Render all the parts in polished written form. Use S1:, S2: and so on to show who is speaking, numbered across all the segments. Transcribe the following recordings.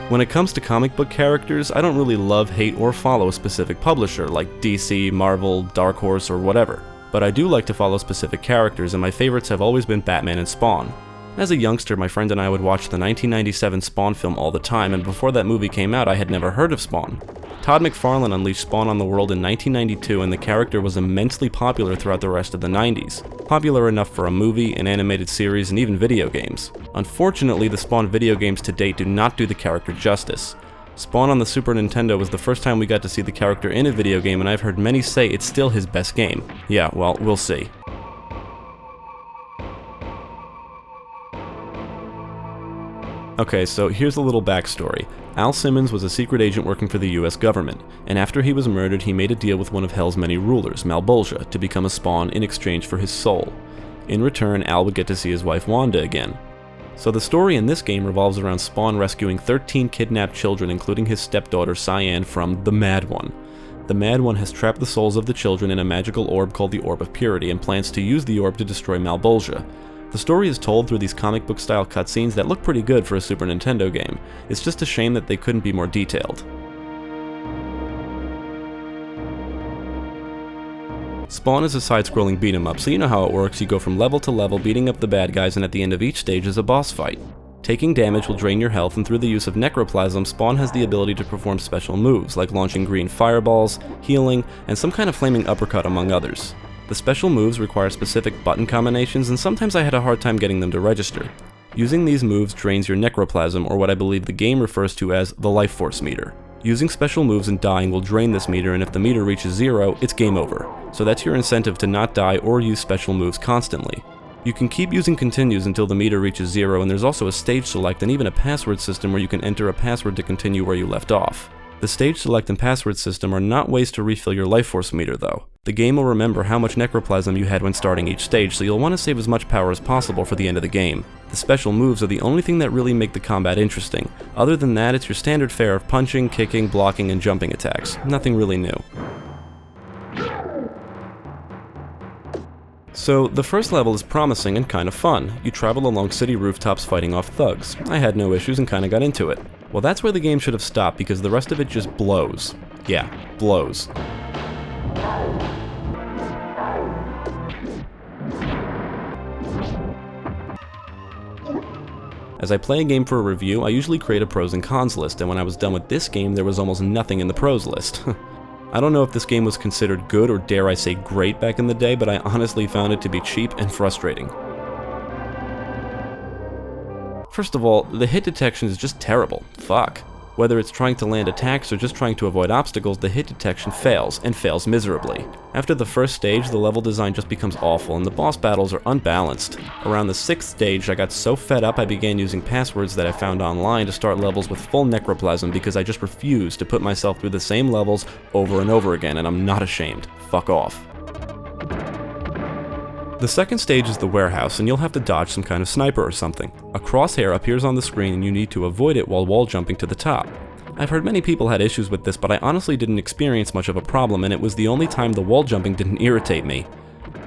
S1: When it comes to comic book characters, I don't really love, hate, or follow a specific publisher like DC, Marvel, Dark Horse, or whatever. But I do like to follow specific characters, and my favorites have always been Batman and Spawn. As a youngster, my friend and I would watch the 1997 Spawn film all the time, and before that movie came out, I had never heard of Spawn. Todd McFarlane unleashed Spawn on the world in 1992, and the character was immensely popular throughout the rest of the 90s. Popular enough for a movie, an animated series, and even video games. Unfortunately, the Spawn video games to date do not do the character justice. Spawn on the Super Nintendo was the first time we got to see the character in a video game, and I've heard many say it's still his best game. Yeah, well, we'll see. Okay, so here's a little backstory. Al Simmons was a secret agent working for the US government, and after he was murdered, he made a deal with one of Hell's many rulers, Malebolgia, to become a Spawn in exchange for his soul. In return, Al would get to see his wife Wanda again. So the story in this game revolves around Spawn rescuing 13 kidnapped children, including his stepdaughter Cyan from the Mad One. The Mad One has trapped the souls of the children in a magical orb called the Orb of Purity and plans to use the orb to destroy Malebolgia. The story is told through these comic book style cutscenes that look pretty good for a Super Nintendo game. It's just a shame that they couldn't be more detailed. Spawn is a side-scrolling beat-em-up, so you know how it works. You go from level to level beating up the bad guys, and at the end of each stage is a boss fight. Taking damage will drain your health, and through the use of necroplasm, Spawn has the ability to perform special moves, like launching green fireballs, healing, and some kind of flaming uppercut among others. The special moves require specific button combinations, and sometimes I had a hard time getting them to register. Using these moves drains your necroplasm, or what I believe the game refers to as the life force meter. Using special moves and dying will drain this meter, and if the meter reaches 0, it's game over. So that's your incentive to not die or use special moves constantly. You can keep using continues until the meter reaches 0, and there's also a stage select and even a password system where you can enter a password to continue where you left off. The stage select and password system are not ways to refill your life force meter though. The game will remember how much necroplasm you had when starting each stage, so you'll want to save as much power as possible for the end of the game. The special moves are the only thing that really make the combat interesting. Other than that, it's your standard fare of punching, kicking, blocking, and jumping attacks. Nothing really new. So, the first level is promising and kind of fun. You travel along city rooftops fighting off thugs. I had no issues and kinda got into it. Well, that's where the game should have stopped because the rest of it just blows. Yeah, blows. As I play a game for a review, I usually create a pros and cons list, and when I was done with this game, there was almost nothing in the pros list. I don't know if this game was considered good or dare I say great back in the day, but I honestly found it to be cheap and frustrating. First of all, the hit detection is just terrible. Fuck. Whether it's trying to land attacks or just trying to avoid obstacles, the hit detection fails, and fails miserably. After the first stage, the level design just becomes awful, and the boss battles are unbalanced. Around the 6th stage, I got so fed up I began using passwords that I found online to start levels with full necroplasm because I just refused to put myself through the same levels over and over again, and I'm not ashamed. Fuck off. The second stage is the warehouse, and you'll have to dodge some kind of sniper or something. A crosshair appears on the screen and you need to avoid it while wall jumping to the top. I've heard many people had issues with this, but I honestly didn't experience much of a problem, and it was the only time the wall jumping didn't irritate me.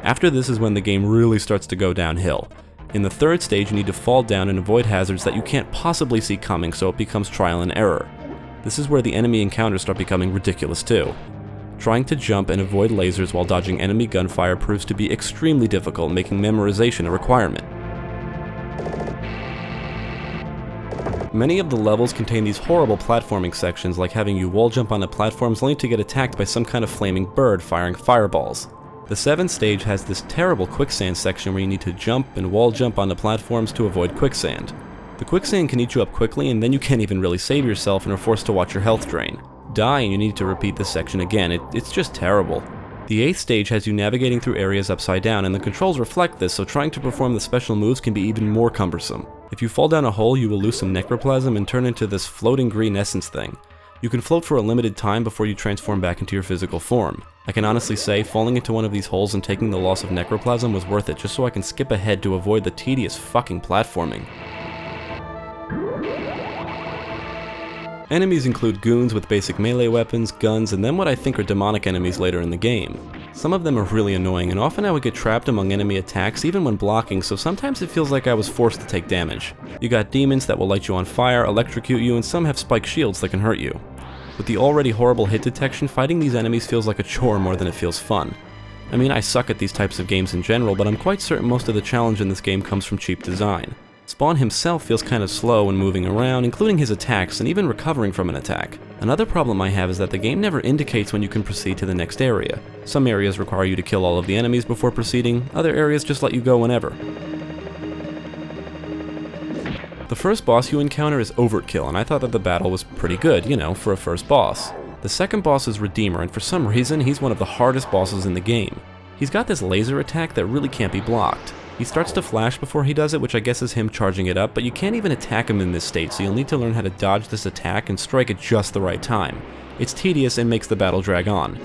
S1: After this is when the game really starts to go downhill. In the third stage, you need to fall down and avoid hazards that you can't possibly see coming, so it becomes trial and error. This is where the enemy encounters start becoming ridiculous too. Trying to jump and avoid lasers while dodging enemy gunfire proves to be extremely difficult, making memorization a requirement. Many of the levels contain these horrible platforming sections, like having you wall jump onto platforms only to get attacked by some kind of flaming bird firing fireballs. The 7th stage has this terrible quicksand section where you need to jump and wall jump onto platforms to avoid quicksand. The quicksand can eat you up quickly, and then you can't even really save yourself and are forced to watch your health drain. Die and you need to repeat this section again. It's just terrible. The 8th stage has you navigating through areas upside down, and the controls reflect this, so trying to perform the special moves can be even more cumbersome. If you fall down a hole, you will lose some necroplasm and turn into this floating green essence thing. You can float for a limited time before you transform back into your physical form. I can honestly say, falling into one of these holes and taking the loss of necroplasm was worth it just so I can skip ahead to avoid the tedious fucking platforming. Enemies include goons with basic melee weapons, guns, and then what I think are demonic enemies later in the game. Some of them are really annoying, and often I would get trapped among enemy attacks even when blocking, so sometimes it feels like I was forced to take damage. You got demons that will light you on fire, electrocute you, and some have spiked shields that can hurt you. With the already horrible hit detection, fighting these enemies feels like a chore more than it feels fun. I mean, I suck at these types of games in general, but I'm quite certain most of the challenge in this game comes from cheap design. Spawn himself feels kind of slow when moving around, including his attacks and even recovering from an attack. Another problem I have is that the game never indicates when you can proceed to the next area. Some areas require you to kill all of the enemies before proceeding, other areas just let you go whenever. The first boss you encounter is Overkill, and I thought that the battle was pretty good, you know, for a first boss. The second boss is Redeemer, and for some reason he's one of the hardest bosses in the game. He's got this laser attack that really can't be blocked. He starts to flash before he does it, which I guess is him charging it up, but you can't even attack him in this state, so you'll need to learn how to dodge this attack and strike at just the right time. It's tedious and makes the battle drag on.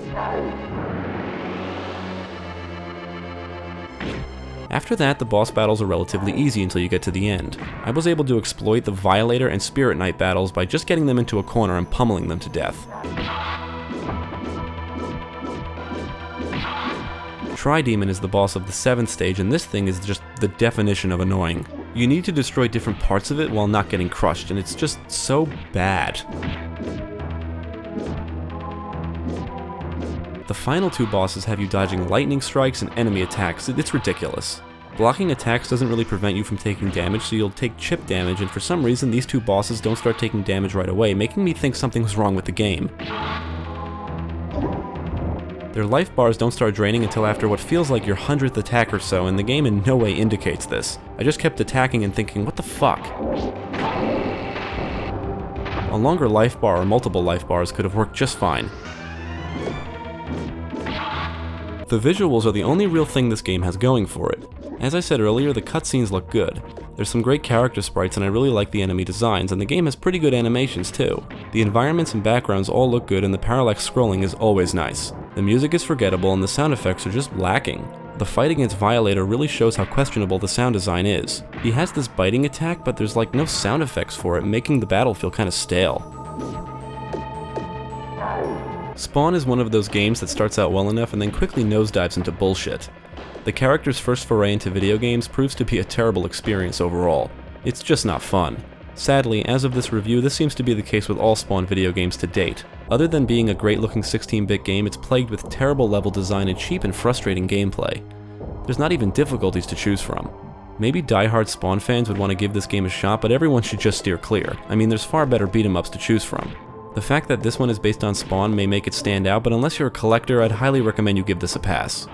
S1: After that, the boss battles are relatively easy until you get to the end. I was able to exploit the Violator and Spirit Knight battles by just getting them into a corner and pummeling them to death. Tri-Demon is the boss of the 7th stage, and this thing is just the definition of annoying. You need to destroy different parts of it while not getting crushed, and it's just so bad. The final two bosses have you dodging lightning strikes and enemy attacks. It's ridiculous. Blocking attacks doesn't really prevent you from taking damage, so you'll take chip damage, and for some reason these two bosses don't start taking damage right away, making me think something's wrong with the game. Their life bars don't start draining until after what feels like your 100th attack or so, and the game in no way indicates this. I just kept attacking and thinking, what the fuck? A longer life bar or multiple life bars could have worked just fine. The visuals are the only real thing this game has going for it. As I said earlier, the cutscenes look good. There's some great character sprites and I really like the enemy designs, and the game has pretty good animations too. The environments and backgrounds all look good, and the parallax scrolling is always nice. The music is forgettable and the sound effects are just lacking. The fight against Violator really shows how questionable the sound design is. He has this biting attack, but there's like no sound effects for it, making the battle feel kinda stale. Spawn is one of those games that starts out well enough and then quickly nosedives into bullshit. The character's first foray into video games proves to be a terrible experience overall. It's just not fun. Sadly, as of this review, this seems to be the case with all Spawn video games to date. Other than being a great-looking 16-bit game, it's plagued with terrible level design and cheap and frustrating gameplay. There's not even difficulties to choose from. Maybe die-hard Spawn fans would want to give this game a shot, but everyone should just steer clear. I mean, there's far better beat-em-ups to choose from. The fact that this one is based on Spawn may make it stand out, but unless you're a collector, I'd highly recommend you give this a pass.